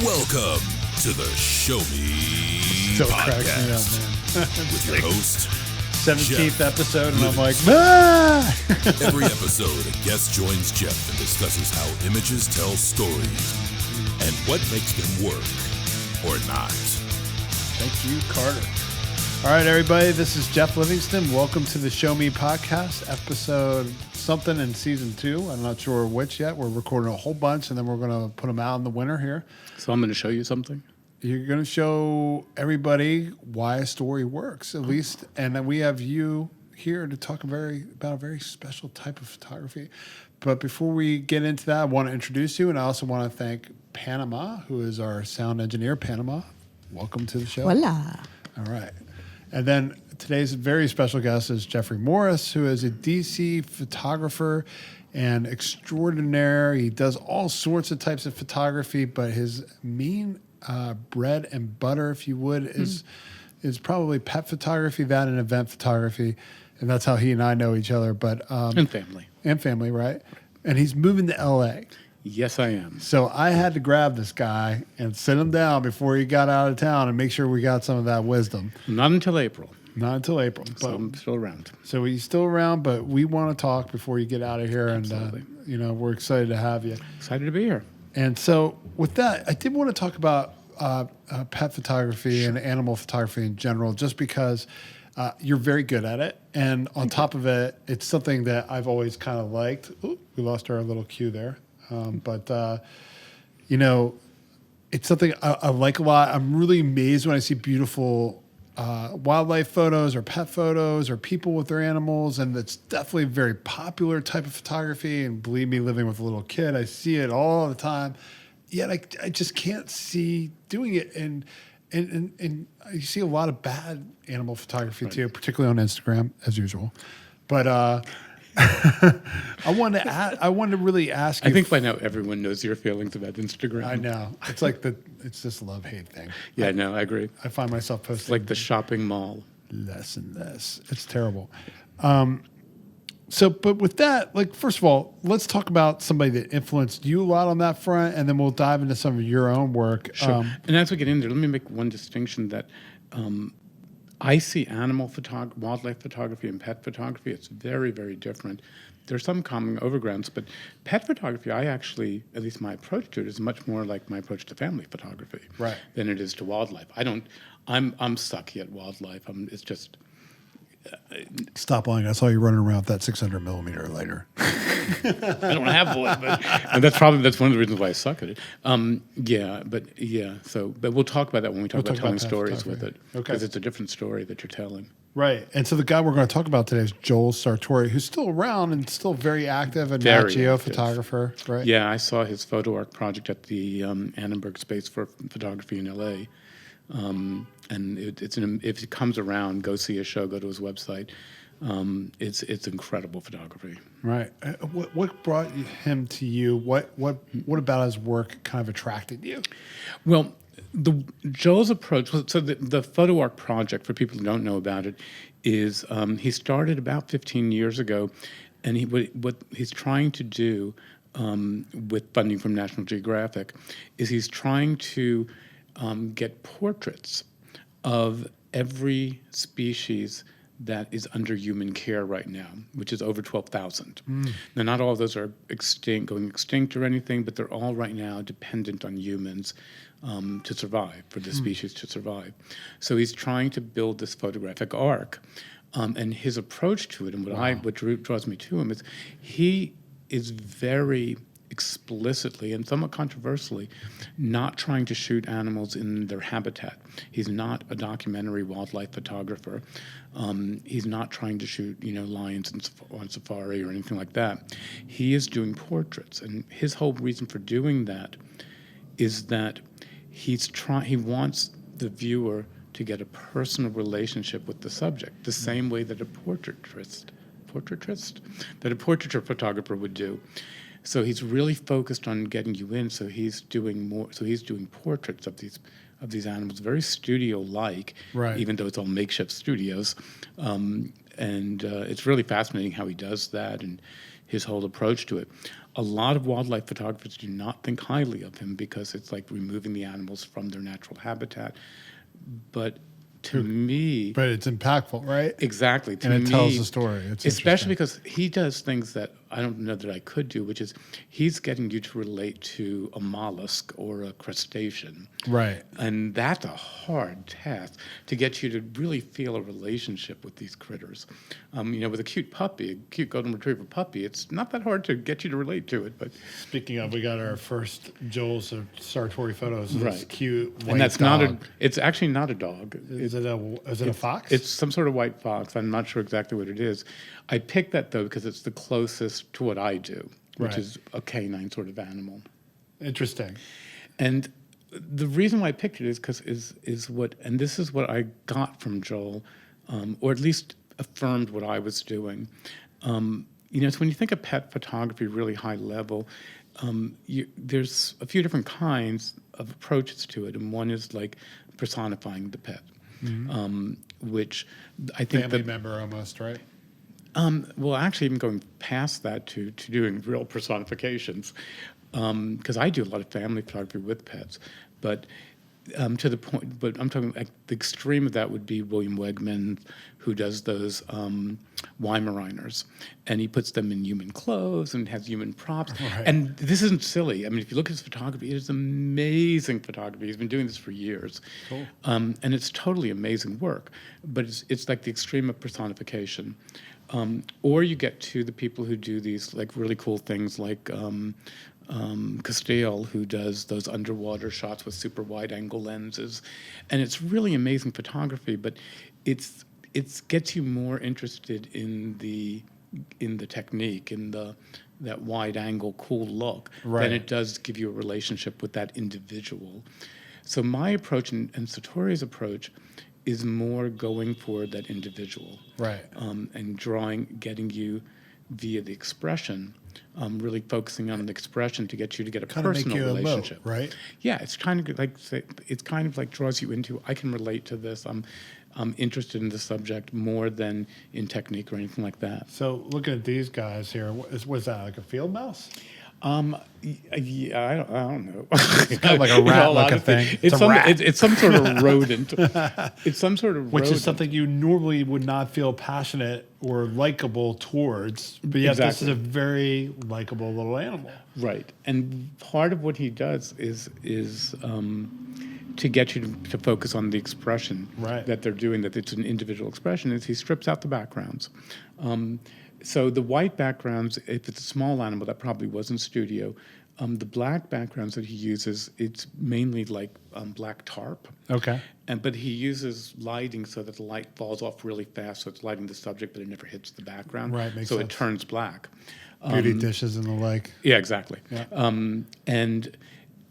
Welcome to the Show Me Still Podcast cracks me up, man. with your host, 17th Jeff episode, and I'm like, Livingston. ah! Every episode, a guest joins Jeff and discusses how images tell stories and what makes them work or not. Thank you, Carter. All right, everybody, this is Jeff Livingston. Welcome to the Show Me Podcast, episode something in season 2. I'm not sure which yet. We're recording a whole bunch, and then we're going to put them out in the winter here. So I'm going to show you something. You're going to show everybody why a story works, at least. And then we have you here to talk about a very special type of photography. But before we get into that, I want to introduce you, and I also want to thank Panama, who is our sound engineer. Panama, welcome to the show. Voila. All right. And then today's very special guest is Jeffrey Morris, who is a DC photographer and extraordinaire. He does all sorts of types of photography, but his main bread and butter, if you would, is probably pet photography, that and event photography. And that's how he and I know each other. But And family. And family, right? And he's moving to L.A. Yes, I am. So I had to grab this guy and sit him down before he got out of town and make sure we got some of that wisdom. Not until April. Not until April. So But, I'm still around. so he's still around, but we want to talk before you get out of here. Absolutely. And, we're excited to have you. Excited to be here. And so with that, I did want to talk about pet photography and animal photography in general, just because you're very good at it. And on top of it, it's something that I've always kind of liked. Ooh, we lost our little cue there. It's something I like a lot. I'm really amazed when I see beautiful wildlife photos or pet photos or people with their animals. And it's definitely a very popular type of photography. And believe me, living with a little kid, I see it all the time. Yet I just can't see doing it. And you see a lot of bad animal photography too, particularly on Instagram, as usual. But I wanted to really ask you. I think by now everyone knows your feelings about Instagram. I know. It's it's this love-hate thing. Yeah, no, I agree. I find myself It's posting like the shopping mall. less and less. It's terrible. But with that, first of all, let's talk about somebody that influenced you a lot on that front, and then we'll dive into some of your own work. Sure. And as we get in there, let me make one distinction that I see wildlife photography and pet photography. It's very, very different. There's some common overgrounds, but pet photography, I actually, at least my approach to it is much more like my approach to family photography than it is to wildlife. I'm sucky at wildlife. It's just... Stop lying. I saw you running around with that 600 millimeter lighter. I don't have one, and that's one of the reasons why I suck at it. But we'll talk about that when we talk about telling stories with it, because it's a different story that you're telling. Right. And so the guy we're going to talk about today is Joel Sartore, who's still around and still very active and Nat Geo photographer, right? Yeah, I saw his photo arc project at the Annenberg Space for Photography in L.A., and if it comes around, go see his show, go to his website. It's incredible photography. Right. What brought him to you? What about his work kind of attracted you? Well, Joel's approach. So the photo arc project, for people who don't know about it, is he started about 15 years ago, and what he's trying to do with funding from National Geographic is he's trying to get portraits of every species that is under human care right now, which is over 12,000. Now, not all of those are going extinct or anything, but they're all right now dependent on humans to survive, for the species to survive. So he's trying to build this photographic arc. And his approach to it, and what draws me to him, is he is very explicitly and somewhat controversially not trying to shoot animals in their habitat. He's not a documentary wildlife photographer. He's not trying to shoot, lions on safari or anything like that. He is doing portraits, and his whole reason for doing that is that he wants the viewer to get a personal relationship with the subject, the same way that a portraiture photographer would do. So he's really focused on getting you in. So he's doing portraits of these animals, very studio-like, even though it's all makeshift studios. And it's really fascinating how he does that. And his whole approach to it. A lot of wildlife photographers do not think highly of him because it's like removing the animals from their natural habitat. But to me, But it's impactful, right? exactly. To And it me, tells the story. It's especially interesting. because he does things that I don't know that I could do, which is he's getting you to relate to a mollusk or a crustacean. Right. And that's a hard task to get you to really feel a relationship with these critters. With a cute puppy, a cute golden retriever puppy, it's not that hard to get you to relate to it. But Speaking of, we got our first Joel Sartore photos of this Right. cute white and that's dog. it's actually not a dog. Is it a fox? It's some sort of white fox. I'm not sure exactly what it is. I picked that though because it's the closest to what I do, which Right. is a canine sort of animal. Interesting. And the reason why I picked it is because this is what I got from Joel, or at least affirmed what I was doing. So when you think of pet photography, really high level, there's a few different kinds of approaches to it, and one is like personifying the pet, which I think Family member almost, right? well, actually, even going past that to doing real personifications, because I do a lot of family photography with pets, but to the point. But I'm talking like the extreme of that would be William Wegman, who does those Weimaraners, and he puts them in human clothes and has human props. Right. And this isn't silly. I mean, if you look at his photography, it is amazing photography. He's been doing this for years, Cool. And it's totally amazing work. But it's like the extreme of personification. Or you get to the people who do these like really cool things like Castile, who does those underwater shots with super wide angle lenses, and it's really amazing photography. But it gets you more interested in the technique, in that wide angle cool look, Right. than it does give you a relationship with that individual. So my approach and Sartore's approach is more going for that individual, Right. and getting you via the expression, really focusing on the expression to get you to get a Kind of make personal you emote, relationship, right? Yeah, it's kind of like draws you into. I can relate to this. I'm interested in the subject more than in technique or anything like that. So looking at these guys here, was that like a field mouse? Yeah, I don't know. It's kind of like a rat-looking thing. It's a rat. It's some sort of rodent. It's some sort of Which rodent. is something you normally would not feel passionate or likable towards, but yet this is Exactly. a very likable little animal. Right, and part of what he does is to get you to focus on the expression Right. that they're doing, that it's an individual expression, is he strips out the backgrounds. So the white backgrounds, if it's a small animal, that probably wasn't studio. The black backgrounds that he uses, it's mainly like black tarp. Okay. But he uses lighting so that the light falls off really fast, so it's lighting the subject, but it never hits the background. Right, makes so sense. it turns black. Beauty dishes and the like. Yeah, exactly. Yeah.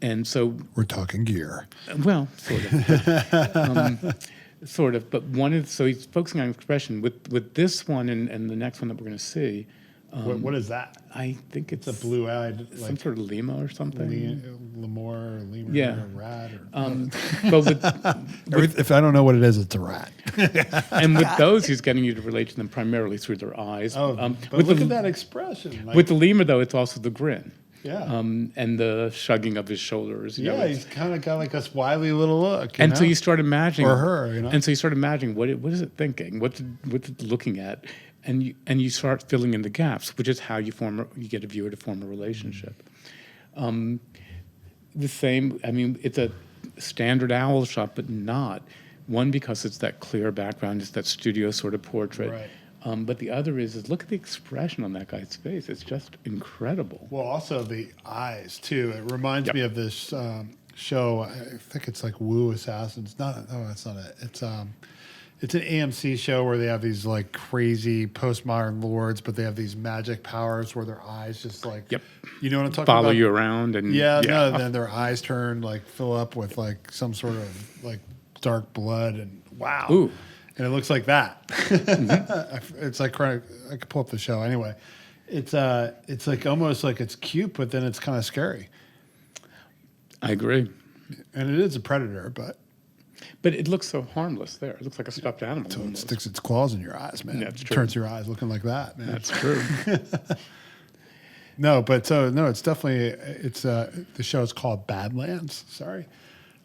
And so, We're talking gear. well, sort of. Sort of, but so he's focusing on expression with this one and the next one that we're going to see. What is that? I think it's It's a blue-eyed, some like sort of lima or something. lemur or lemur Yeah. or rat. But If I don't know what it is, it's a rat. and with those, he's getting you to relate to them primarily through their eyes. But with look the, at that expression. Like, With the lemur, though, it's also the grin. yeah. And the shrugging of his shoulders. You know, Yeah, it's- he's kind of got like this wily little look. and so know? you start imagining, Or her, you know? And so you start imagining what is it thinking, what's it looking at, and you start filling in the gaps, which is how you get a viewer to form a relationship. The same, I mean, it's a standard owl shot, but not one because it's that clear background, it's that studio sort of portrait. Right. But the other is look at the expression on that guy's face; it's just incredible. Well, also the eyes too. It reminds Yep. me of this show. I think it's like Woo Assassins. No, that's not it. It's an AMC show where they have these like crazy postmodern lords, but they have these magic powers where their eyes just like, Yep. you know what I'm talking Follow about? you around and Yeah, no. Then their eyes turn like fill up with like some sort of like dark blood and wow. Ooh. And it looks like that. It's like I could pull up the show anyway. It's like almost like it's cute, but then it's kind of scary. I agree. And it is a predator, but But it looks so harmless there. It looks like a stuffed animal. so it almost. sticks its claws in your eyes, man. That's It true. turns your eyes looking like that, man. That's true. No, but so no, it's definitely the show is called Badlands. Sorry.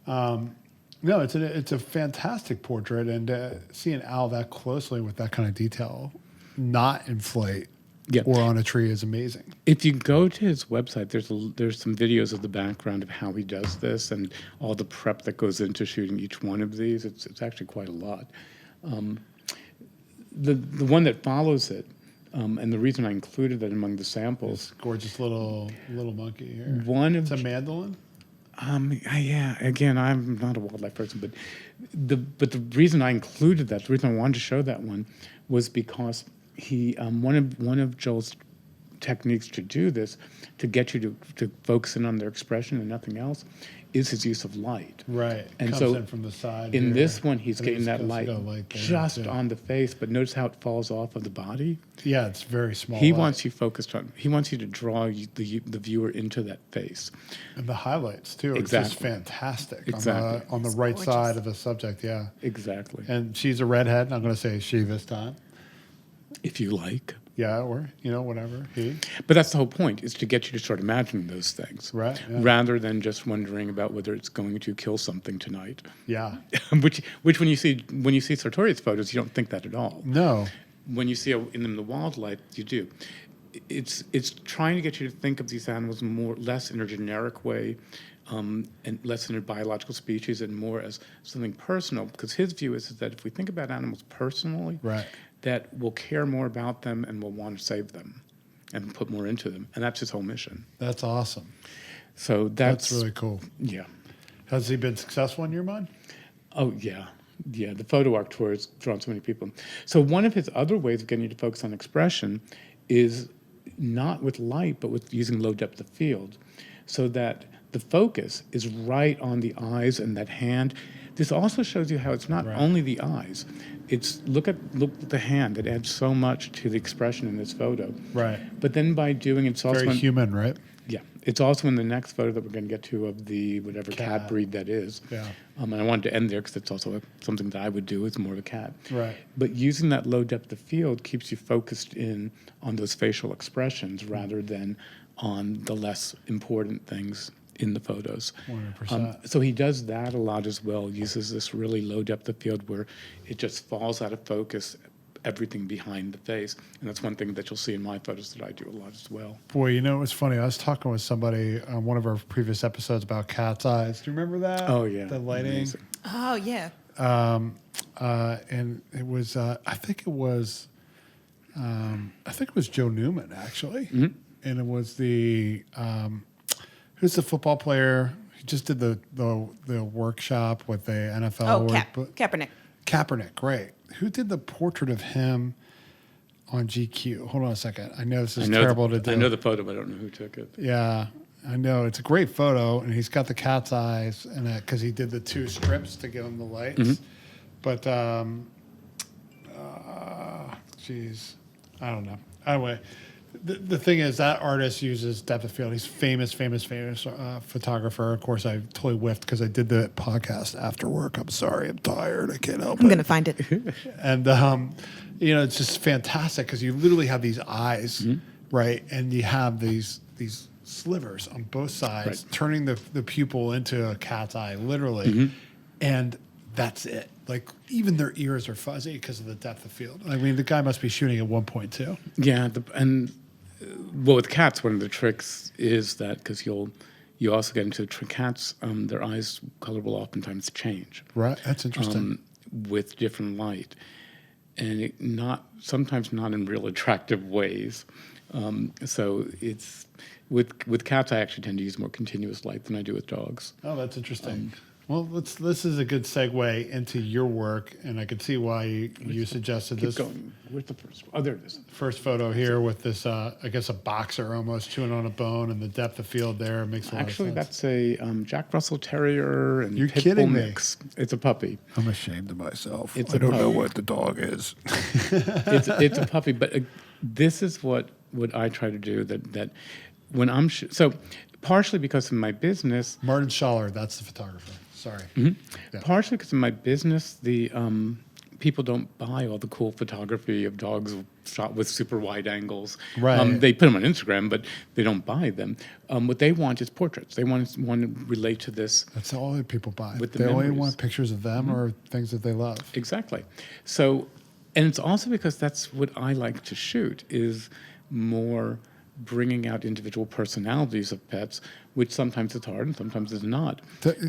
No, it's a fantastic portrait, and seeing Al that closely with that kind of detail, not in flight Yeah. or on a tree, is amazing. If you go to his website, there's some videos of the background of how he does this and all the prep that goes into shooting each one of these. It's actually quite a lot. The one that follows it, and the reason I included that among the samples, This gorgeous little monkey here. it's It's a mandolin. Yeah. Again, I'm not a wildlife person, but the reason I included that, the reason I wanted to show that one, was because he one of Joel's techniques to do this, to get you to focus in on their expression and nothing else, is his use of light. Right. And Comes so in from the side. in here. this one, he's I think getting it's that got light there, just too. on the face, but notice how it falls off of the body. Yeah, it's very small. He light. wants you focused on. He wants you to draw the viewer into that face. And the highlights too. It's Exactly. just fantastic. Exactly. On the right side of the subject. Yeah. Exactly. And she's a redhead. I'm going to say she this time. If you like. Yeah, or whatever. He. But that's the whole point, is to get you to start imagining those things. Right, yeah. Rather than just wondering about whether it's going to kill something tonight. Yeah. which when you see Sartore's photos, you don't think that at all. No. When you see in the wildlife, you do. It's trying to get you to think of these animals less in a generic way, and less in a biological species, and more as something personal. Because his view is that if we think about animals personally, Right. that we'll care more about them and we'll want to save them and put more into them. And that's his whole mission. That's awesome. So That's really cool. Yeah. Has he been successful in your mind? Oh, yeah. Yeah, the photo arc tour has drawn so many people. So one of his other ways of getting you to focus on expression is not with light, but with using low depth of field, so that the focus is right on the eyes and that hand. This also shows you how it's not only the eyes. It's look at the hand. It adds so much to the expression in this photo. Right. But then by doing it's also Very human, right? Yeah, it's also in the next photo that we're going to get to of the whatever cat Cat. breed that is. Yeah. And I wanted to end there because it's also something that I would do. It's more of a cat. Right. But using that low depth of field keeps you focused in on those facial expressions rather than on the less important things in the photos. 100%. So he does that a lot as well. Uses this really low depth of field where it just falls out of focus, everything behind the face. And that's one thing that you'll see in my photos that I do a lot as well. Boy, it was funny. I was talking with somebody on one of our previous episodes about cat's eyes. Do you remember that? Oh, yeah. The lighting. Amazing. Oh, yeah. And it was, I think it was Joe Newman actually. Mm-hmm. And it was who's the football player? He just did the workshop with the NFL. Kaepernick. Kaepernick, right. Who did the portrait of him on GQ? Hold on a second. I know this is terrible to do. I know the photo, but I don't know who took it. Yeah, I know. It's a great photo, and he's got the cat's eyes in it because he did the two strips to give him the lights. Mm-hmm. But, geez, I don't know. Anyway, the thing is that artist uses depth of field. He's famous photographer. Of course, I totally whiffed because I did the podcast after work. I'm sorry. I'm tired. I can't help it. I'm going to find it. And, it's just fantastic because you literally have these eyes, right? And you have these slivers on both sides, turning the pupil into a cat's eye, literally. And that's it. Like, even their ears are fuzzy because of the depth of field. I mean, the guy must be shooting at 1.2. Yeah, well, with cats, one of the tricks is that because you also get into cats, their eyes color will oftentimes change. Right, that's interesting. With different light, and sometimes not in real attractive ways. So it's with cats, I actually tend to use more continuous light than I do with dogs. Oh, that's interesting. Well, this is a good segue into your work, and I could see why you suggested Keep this. going. Where's the first? Oh, there it is. First photo here with this, I guess a boxer almost chewing on a bone, and the depth of field there makes a lot Actually, of sense. that's a Jack Russell Terrier and You're Pit kidding Bull me. mix. It's a puppy. I'm ashamed of myself. It's I a don't know puppy. what the dog is. It's a puppy, but this is what I try to do. That when I'm so partially because of my business. Martin Schaller, that's the photographer. Sorry. Mm-hmm. Yeah. Partially because of my business, the people don't buy all the cool photography of dogs shot with super wide angles. Right. They put them on Instagram, but they don't buy them. What they want is portraits. They want to relate to this. That's all that people buy. With the they only memories. want pictures of them or things that they love. Exactly. So, and it's also because that's what I like to shoot, is more bringing out individual personalities of pets, which sometimes it's hard and sometimes it's not.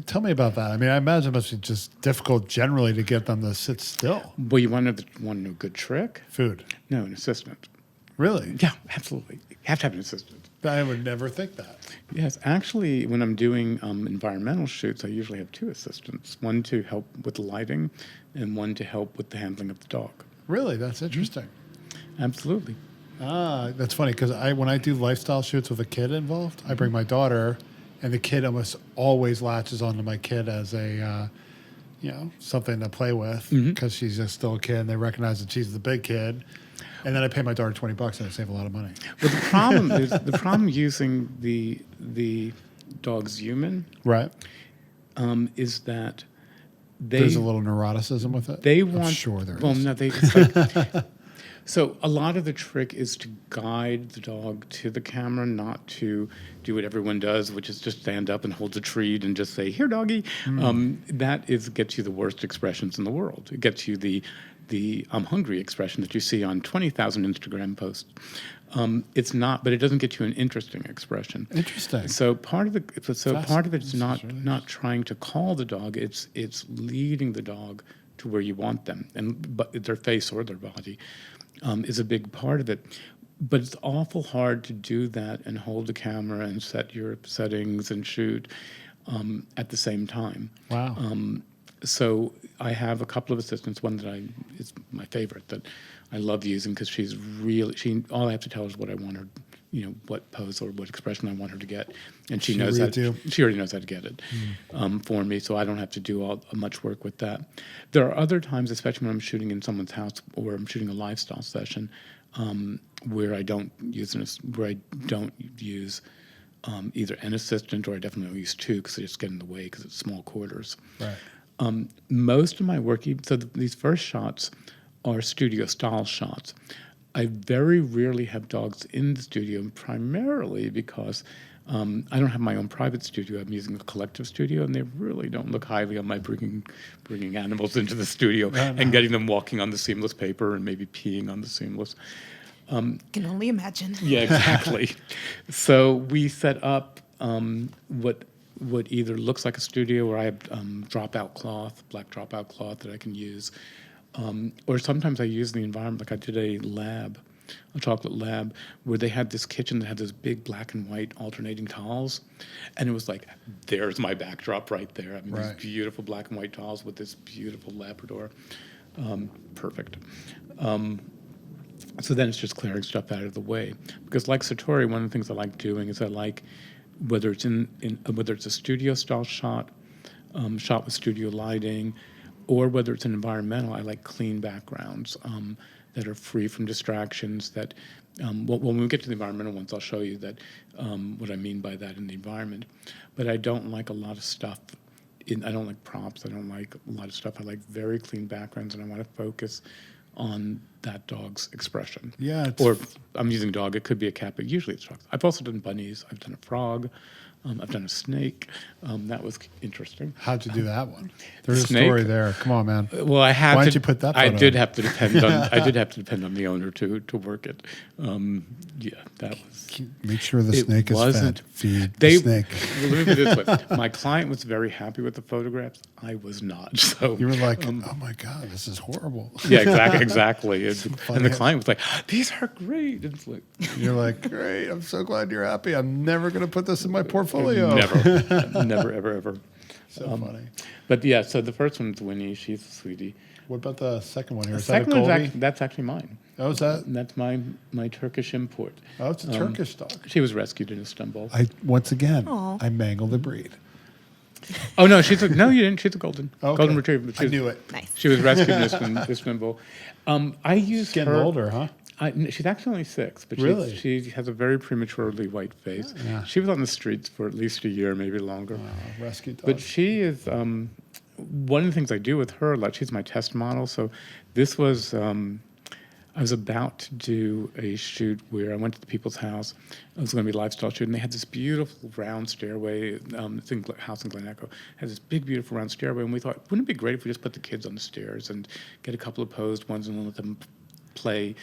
Tell me about that. I mean, I imagine it must be just difficult generally to get them to sit still. Well, you want to know a good trick? Food. No, an assistant. Really? Yeah, absolutely. You have to have an assistant. I would never think that. Yes, actually, when I'm doing environmental shoots, I usually have 2 assistants, one to help with the lighting and one to help with the handling of the dog. Really? That's interesting. Absolutely. That's funny because when I do lifestyle shoots with a kid involved, I bring my daughter, and the kid almost always latches onto my kid as a, something to play with because she's just still a kid, and they recognize that she's the big kid. And then I pay my daughter $20, and I save a lot of money. But the problem using the dog's human, Right. is that There's a little neuroticism with it. I'm sure there is. Well, no, it's like, so a lot of the trick is to guide the dog to the camera, not to do what everyone does, which is just stand up and hold a treat and just say, "Here, doggy." That gets you the worst expressions in the world. It gets you the "I'm hungry" expression that you see on 20,000 Instagram posts. It's not, but it doesn't get you an interesting expression. Interesting. So part of it's not trying to call the dog. It's leading the dog to where you want them, but their face or their body is a big part of it. But it's awful hard to do that and hold the camera and set your settings and shoot at the same time. Wow. So I have a couple of assistants. One that is my favorite that I love using because she's really all I have to tell her is what I want her, what pose or what expression I want her to get, and she knows that. She already knows how to get it for me, so I don't have to do much work with that. There are other times, especially when I'm shooting in someone's house or I'm shooting a lifestyle session, where I don't use either an assistant or I definitely use 2 because they just get in the way because it's small quarters. Right. Most of my work, these first shots are studio style shots. I very rarely have dogs in the studio, primarily because I don't have my own private studio. I'm using a collective studio, and they really don't look highly on my bringing animals into the studio and getting them walking on the seamless paper and maybe peeing on the seamless. Can only imagine. Yeah, exactly. So we set up what either looks like a studio where I have black dropout cloth that I can use. Or sometimes I use the environment, like I did a chocolate lab, where they had this kitchen that had those big black and white alternating tiles. And it was like, there's my backdrop right there. I mean, Right. These beautiful black and white tiles with this beautiful Labrador. Perfect. So then it's just clearing stuff out of the way. Because like Sartore, one of the things I like doing is I like, whether it's whether it's a studio style shot with studio lighting, or whether it's an environmental, I like clean backgrounds that are free from distractions. That when we get to the environmental ones, I'll show you that what I mean by that in the environment. But I don't like a lot of stuff. I don't like props. I don't like a lot of stuff. I like very clean backgrounds, and I want to focus on that dog's expression. Yeah. Or I'm using dog. It could be a cat, but usually it's dogs. I've also done bunnies. I've done a frog. I've done a snake. That was interesting. How'd you do that one? There's Snake? a story there. Come on, man. Well, I had. Why to, didn't you put that? I photo did in? have to depend on. I did have to depend on the owner to work it. Yeah, that was. Make sure the It snake is wasn't- fed. Feed the snake. Well, let me put it this way. My client was very happy with the photographs. I was not. So You were like, oh my God, this is horrible. yeah, exactly. And the funny. client was like, "These are great." And it's like, You're like, great. I'm so glad you're happy. I'm never going to put this in my portfolio. never, ever. So funny. But yeah, so the first one's Winnie. She's a sweetie. What about the second one here? The Is that a second one's Goldie? that's actually mine. Oh, is that? And that's my Turkish import. Oh, it's a Turkish dog. She was rescued in Istanbul. Once again, Aw. I mangled the breed. Oh no, no, you didn't. She's a golden golden retriever. But I knew it. Nice. She was rescued in Istanbul. I used Getting her. older, huh? She's actually only 6, but Really? she has a very prematurely white face. Yeah. She was on the streets for at least a year, maybe longer. Rescue dog. But she is one of the things I do with her. Like she's my test model. So this was I I was about to do a shoot where I went to the people's house. It was going to be a lifestyle shoot, and they had this beautiful round stairway. It's in house in Glen Echo. Had this big, beautiful round stairway, and we thought, wouldn't it be great if we just put the kids on the stairs and get a couple of posed ones and let them play?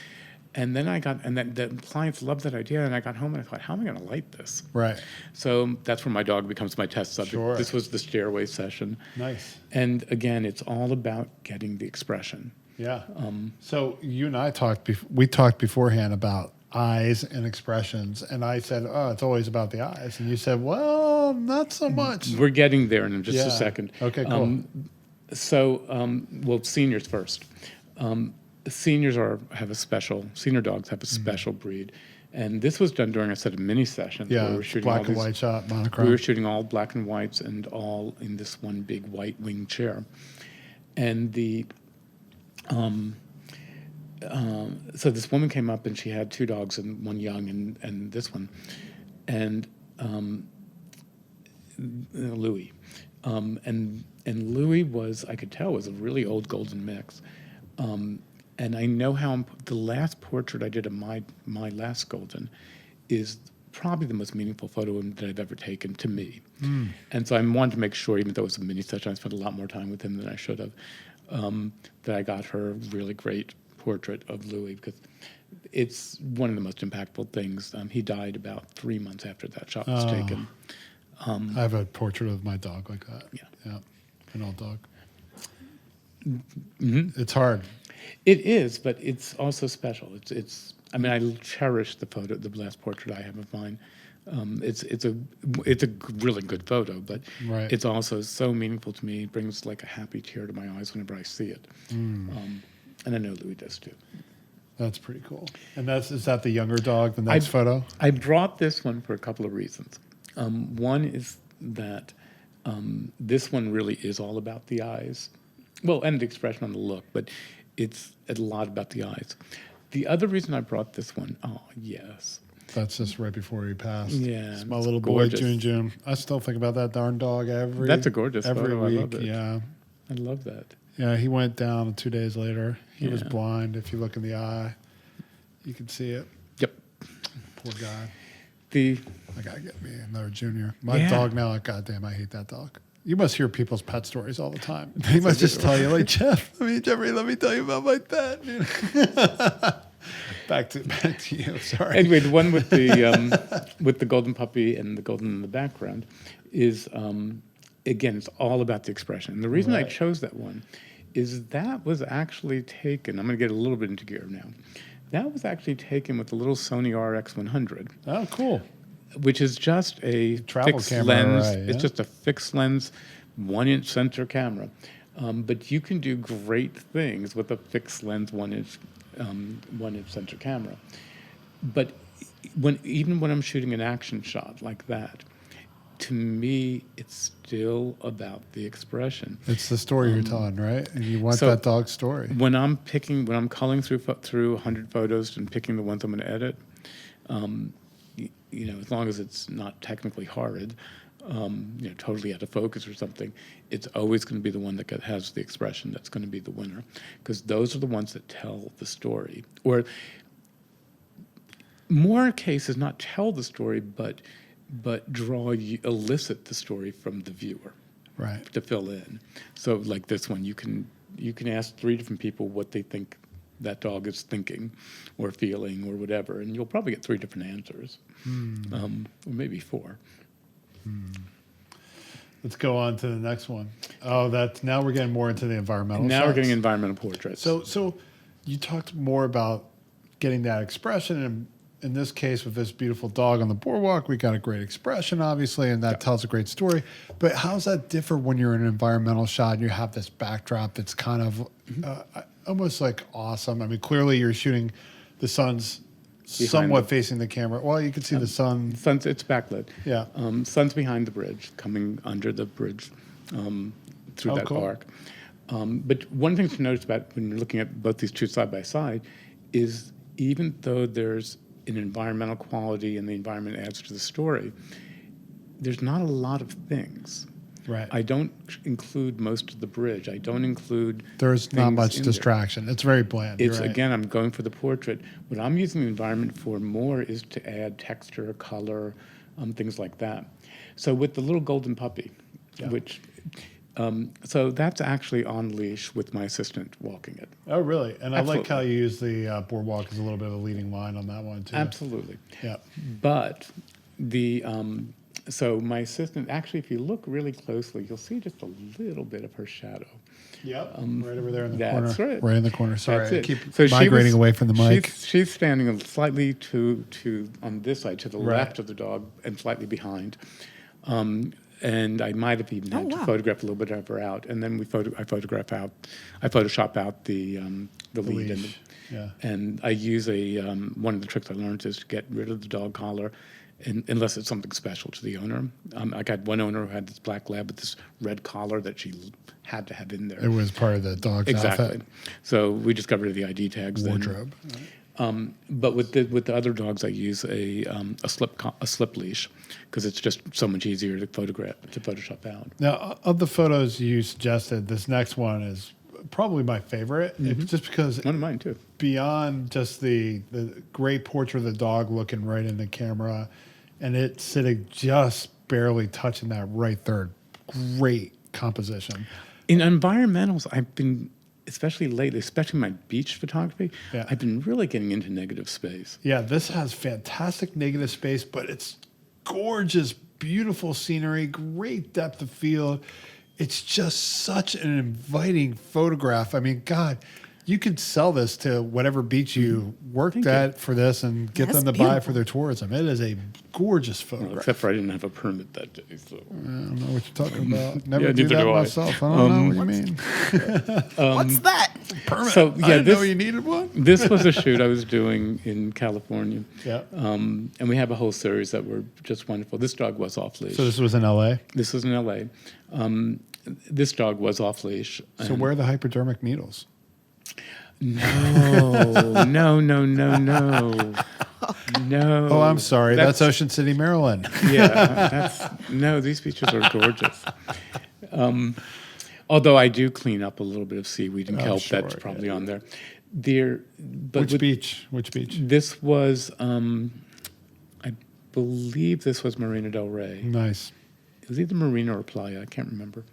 And then the clients loved that idea, and I got home and I thought, how am I going to light this? Right. So that's where my dog becomes my test subject. Sure. This was the stairway session. Nice. And again, it's all about getting the expression. Yeah. So you and I talked beforehand about eyes and expressions, and I said, oh, it's always about the eyes. And you said, well, not so much. We're getting there in just a second. Okay, cool. Well, seniors first. Senior dogs have a special breed. And this was done during a set of mini sessions. Yeah, where we were shooting black and white shot, monochrome. We were shooting all black and whites and all in this one big white wing chair. And so this woman came up and she had two dogs, and one young and this one. And Louis. And Louis was, I could tell, was a really old golden mix. And I know how the last portrait I did of my last golden is probably the most meaningful photo that I've ever taken to me. And so I wanted to make sure, even though it was a mini session, I spent a lot more time with him than I should have, that I got her a really great portrait of Louis, because it's one of the most impactful things. He died about 3 months after that shot was taken. I have a portrait of my dog like that. Yeah. An old dog. Mm-hmm. It's hard. It is, but it's also special. It's. I mean, I cherish the last portrait I have of mine. It's a really good photo, but it's also so meaningful to me. It brings like a happy tear to my eyes whenever I see it. And I know Louis does too. That's pretty cool. And is that the younger dog, the next photo? I brought this one for a couple of reasons. One is that this one really is all about the eyes. Well, and the expression on the look, but it's a lot about the eyes. The other reason I brought this one, that's just right before he passed. Yeah, it's my little boy, June. I still think about that darn dog That's a gorgeous every photo. week. I love it. Yeah, I love that. Yeah, he went down 2 days later. He was blind. If you look in the eye, you can see it. Yep. Poor guy. I gotta get me another Junior. My dog now, goddamn, I hate that dog. You must hear people's pet stories all the time. They must just tell you, like, Jeffrey, let me tell you about my pet. Back to you. Sorry. Anyway, the one with the golden puppy and the golden in the background is again, it's all about the expression. And the reason I chose that one is that was actually taken. I'm going to get a little bit into gear now. That was actually taken with the little Sony RX100. Oh, cool. Which is just a travel fixed camera, lens. right, yeah. It's just a fixed lens, 1-inch center camera. But you can do great things with a fixed lens, 1-inch center camera. But even when I'm shooting an action shot like that, to me, it's still about the expression. It's the story you're telling, right? And you want that dog's story. When I'm culling through 100 photos and picking the ones I'm going to edit, as long as it's not technically horrid, totally out of focus or something, it's always going to be the one that has the expression that's going to be the winner, because those are the ones that tell the story, or more cases not tell the story, but elicit the story from the viewer, right? To fill in. So like this one, you can ask 3 different people what they think that dog is thinking or feeling or whatever, and you'll probably get 3 different answers, or maybe 4. Let's go on to the next one. Oh, now we're getting more into the environmental. Now shots. we're getting environmental portraits. So you talked more about getting that expression, and in this case, with this beautiful dog on the boardwalk, we got a great expression, obviously, and that tells a great story. But how's that differ when you're in an environmental shot and you have this backdrop that's kind of almost like awesome? I mean, clearly you're shooting the sun's somewhat facing the camera. Well, you can see the sun. It's backlit. Yeah. Sun's behind the bridge, coming under the bridge through that arc. But one thing to notice about when you're looking at both these two side by side is, even though there's an environmental quality and the environment adds to the story, there's not a lot of things. Right. I don't include most of the bridge. I don't include. There's not things much in there. distraction. It's very bland. It's You're right. again, I'm going for the portrait. What I'm using the environment for more is to add texture, color, things like that. So with the little golden puppy, which, so that's actually on leash with my assistant walking it. Oh, really? And I like Absolutely. how you use the boardwalk as a little bit of a leading line on that one, too. Absolutely. Yeah. But the so my assistant, actually, if you look really closely, you'll see just a little bit of her shadow. Yep. Right over there in the corner. That's right. Right in the corner. Sorry, That's I it. keep So she migrating was- away from the mic. She's standing slightly to on this side, to the Right. left of the dog, and slightly behind. And I might have even had to wow. photograph a little bit of her out, and then I Photoshop out the lead, leash, yeah. and I use one of the tricks I learned is to get rid of the dog collar, unless it's something special to the owner. I got one owner who had this black lab with this red collar that she had to have in there. It was part of the dog's Exactly. outfit. So we just got rid of the ID tags. Wardrobe. But with the other dogs, I use a slip leash because it's just so much easier to Photoshop out. Now, of the photos you suggested, this next one is probably my favorite. It's just because One of mine too. beyond just the great portrait of the dog looking right in the camera and it sitting just barely touching that right third, great composition. In environmentals, I've been, especially lately, especially my beach photography, Yeah. I've been really getting into negative space. Yeah, this has fantastic negative space, but it's gorgeous, beautiful scenery, great depth of field. It's just such an inviting photograph. I mean, God, you could sell this to whatever beach you worked at for this and get That's them to buy it beautiful. for their tourism. It is a gorgeous Well, photograph. except for I didn't have a permit that day. So. I don't know what you're talking about. Never Yeah, do neither that do I. myself. I don't know what you mean. What's that? Permit. So, I yeah, didn't know this- you needed one. This was a shoot I was doing in California. Yeah. And we have a whole series that were just wonderful. This dog was off leash. So this was in L.A. This was in LA. This dog was off leash. So where are the hypodermic needles? No, no, no, no, no. No. Oh, I'm sorry. That's Ocean City, Maryland. Yeah, no, these beaches are gorgeous. Although I do clean up a little bit of seaweed and kelp, sure, that's probably yeah. on there. But Which beach? Which beach? This was, I believe this was Marina Del Rey. Nice. It was either Marina or Playa, I can't remember.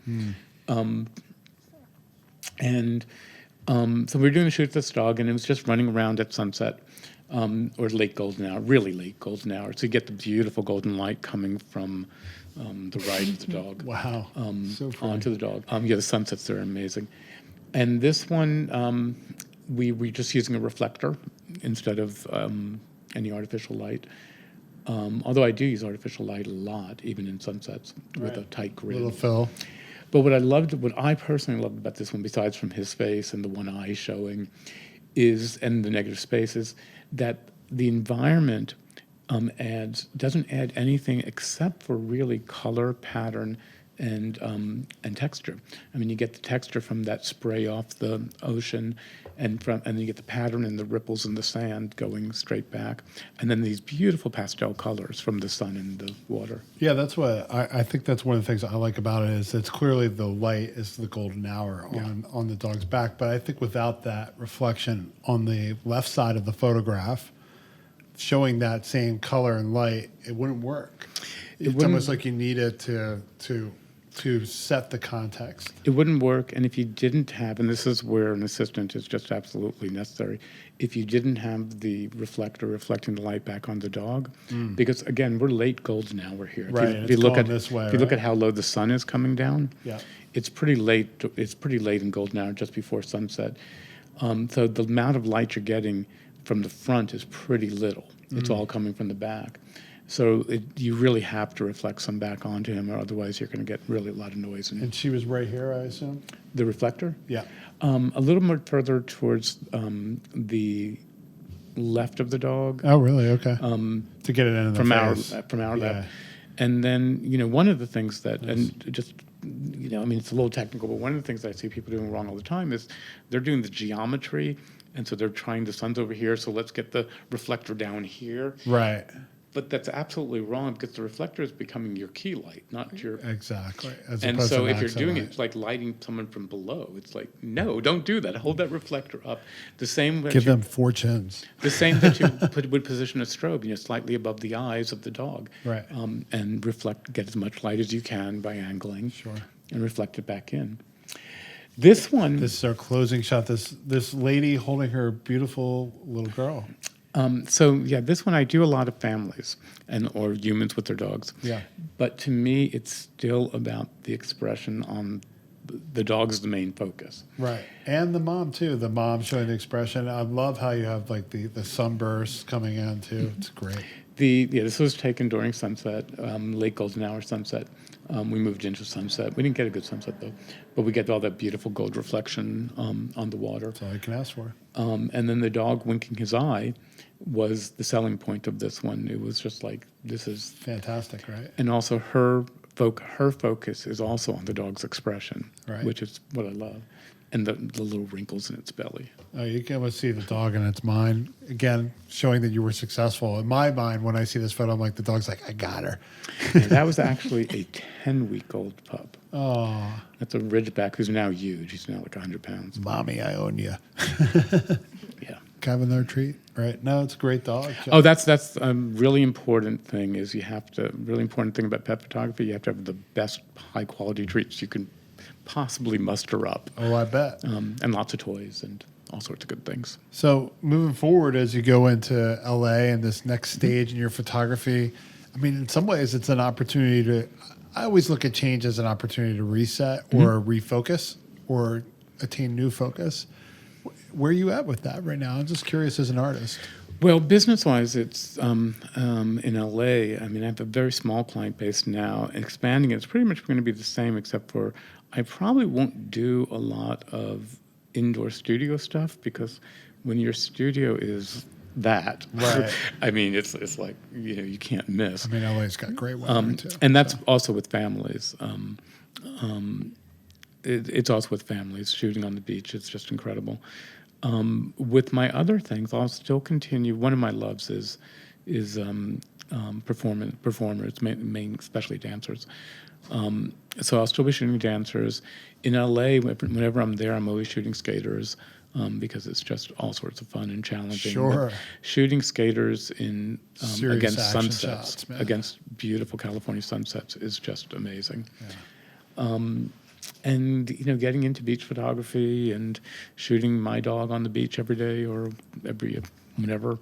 So we were doing a shoot with this dog, and it was just running around at sunset, or late golden hour, really late golden hour. So you get the beautiful golden light coming from the right of the dog. Wow. So pretty. Onto the dog. Yeah, the sunsets there are amazing. And this one, we were just using a reflector instead of any artificial light. Although I do use artificial light a lot, even in sunsets, with a tight grid. Little Phil. But what I personally loved about this one, besides from his face and the one eye showing, and the negative space, is that the environment doesn't add anything except for really color, pattern, and texture. I mean, you get the texture from that spray off the ocean, and then you get the pattern and the ripples in the sand going straight back, and then these beautiful pastel colors from the sun and the water. Yeah, that's what I think. That's one of the things I like about it is it's clearly the light is the golden hour on the dog's back. But I think without that reflection on the left side of the photograph, showing that same color and light, it wouldn't work. It's almost like you need it to set the context. It wouldn't work, and if you didn't have, and this is where an assistant is just absolutely necessary, if you didn't have the reflector reflecting the light back on the dog, because again, we're late golden hour here. Right, If it's you look going at this way, if you look right? at how low the sun is coming down, Yeah. it's pretty late. It's pretty late in golden hour, just before sunset. So the amount of light you're getting from the front is pretty little. It's all coming from the back. So you really have to reflect some back onto him, or otherwise you're going to get really a lot of noise in And she was right here, I assume. the reflector. Yeah. A little more further towards the left of the dog Oh, really? Okay. To get it in the from face. our Yeah. left. And then, one of the things that, and just, I mean, it's a little technical, but one of the things I see people doing wrong all the time is they're doing the geometry, and so they're trying, the sun's over here, so let's get the reflector down here. Right. But that's absolutely wrong because the reflector is becoming your key light, not your... Exactly. As And opposed so to an if you're accent doing it, light. it's like lighting someone from below. It's like, no, don't do that. Hold that reflector up. The same that Give you, them 4 chins. the same that you would position a strobe, slightly above the eyes of the dog. Right. Sure. And reflect it back in. This one... This is our closing shot. This lady holding her beautiful little girl. This one I do a lot of families or humans with their dogs. Yeah. But to me, it's still about the expression on the dog is the main focus. Right. And the mom, too. The mom showing the expression. I love how you have like the sunburst coming in, too. It's great. This was taken during sunset, late golden hour sunset. We moved into sunset. We didn't get a good sunset, though. But we get all that beautiful gold reflection on the water. That's all you can ask for. And then the dog winking his eye was the selling point of this one. It was just like, this is... Fantastic, right? And also her focus is also on the dog's expression, Right. which is what I love. And the little wrinkles in its belly. Oh, you can almost see the dog in its mind. Again, showing that you were successful. In my mind, when I see this photo, I'm like, the dog's like, I got her. And that was actually a 10-week-old pup. Oh, That's a Ridgeback who's now huge. He's now like 100 pounds. mommy, I own you. Yeah. Can I have another treat? Right. No, it's a great dog. Oh, that's a really important thing is really important thing about pet photography, you have to have the best high-quality treats you can possibly muster up. Oh, I bet. And lots of toys and all sorts of good things. So moving forward, as you go into LA and this next stage in your photography, I mean, in some ways it's an opportunity to, I always look at change as an opportunity to reset or refocus or attain new focus. Where are you at with that right now? I'm just curious as an artist. Well, business-wise, it's in LA. I mean, I have a very small client base now. Expanding it's pretty much going to be the same, except for I probably won't do a lot of indoor studio stuff because when your studio is that, Right. I mean, it's like you can't miss. I mean, LA's got great weather too. And that's also with families. It's also with families shooting on the beach. It's just incredible. With my other things, I'll still continue. One of my loves is performers, especially dancers. So I'll still be shooting dancers. In LA, whenever I'm there, I'm always shooting skaters because it's just all sorts of fun and challenging. Sure. But shooting skaters in Serious against action sunsets, shots, man. against beautiful California sunsets is just amazing. Yeah. And getting into beach photography and shooting my dog on the beach every day or whenever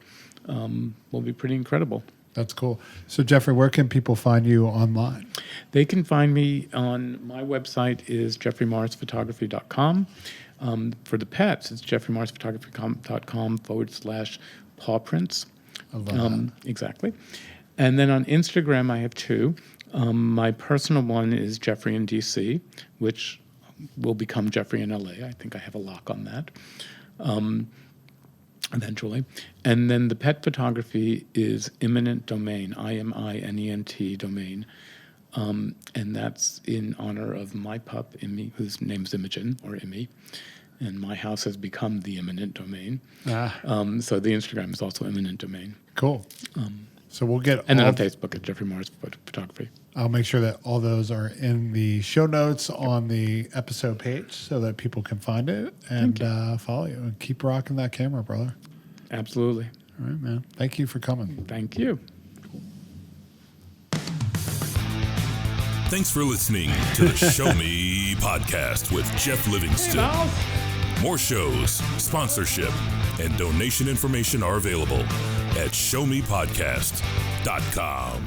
will be pretty incredible. That's cool. So Jeffrey, where can people find you online? They can find me on my website is jeffreymarsphotography.com. For the pets, it's jeffreymarsphotography.com/paw prints. I love that. Exactly. And then on Instagram, I have 2. My personal one is Jeffrey in DC, which will become Jeffrey in LA. I think I have a lock on that eventually. And then the pet photography is Imminent Domain, IMINENT domain. And that's in honor of my pup, Immy, whose name's Imogen, or Immy. And my house has become the Imminent Domain. So the Instagram is also Imminent Domain. Cool. So we'll get And then all on Facebook at Jeffrey Mars Photography. I'll make sure that all those are in the show notes on the episode page so that people can find it and follow you. And keep rocking that camera, brother. Absolutely. All right, man. Thank you for coming. Thank you. Thanks for listening to the Show Me podcast with Jeff Livingston. More shows, sponsorship, and donation information are available at showmepodcast.com.